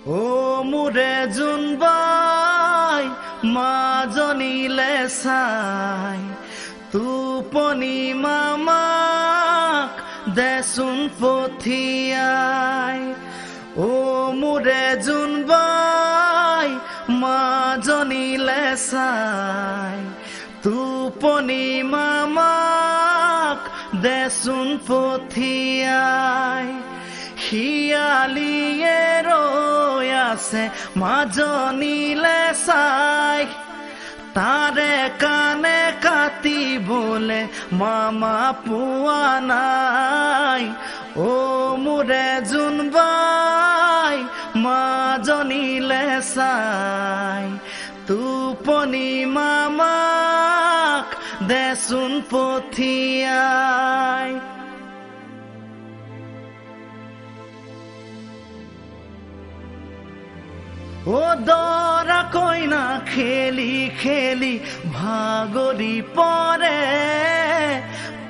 ও মোৰে জোনবাই মাজনীলে চাই টোপনি মামাক দেচোন পঠিয়াই। ও মোৰে জোনবাই মাজনীলে চাই টোপনি মামাক দেচোন পঠিয়াই। শিয়ালিয়ে ৰৈ আছে মাজনীলে চাই তাৰে কাণে কাটিবলে মামা পোৱা নাই। ও মোৰে জোনবাই মাজনীলে চাই টোপনি মামাক দেচোন পঠিয়াই। ও দৰা কইনা খেলি খেলি ভাগৰি পৰে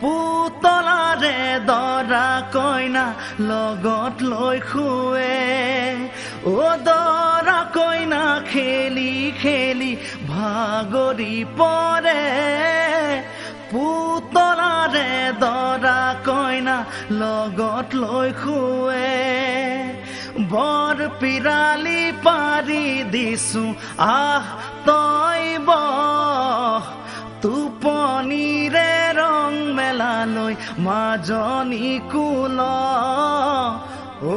পুতলাৰে দৰা কইনা লগত লৈ শুৱে। ও দৰা কইনা খেলি খেলি ভাগৰি পৰে পুতলাৰে দৰা কইনা লগত লৈ শুৱে। বৰ পিৰালি পাৰি দিছো আহ তই বহ টোপনিৰে ৰং মেলালৈ মাজনী কুল। ও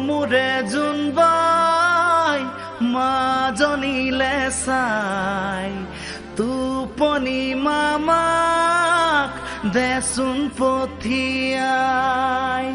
মোৰে জোনবাই মাজনীলে চাই টোপনি মামাক দেচোন পঠিয়াই।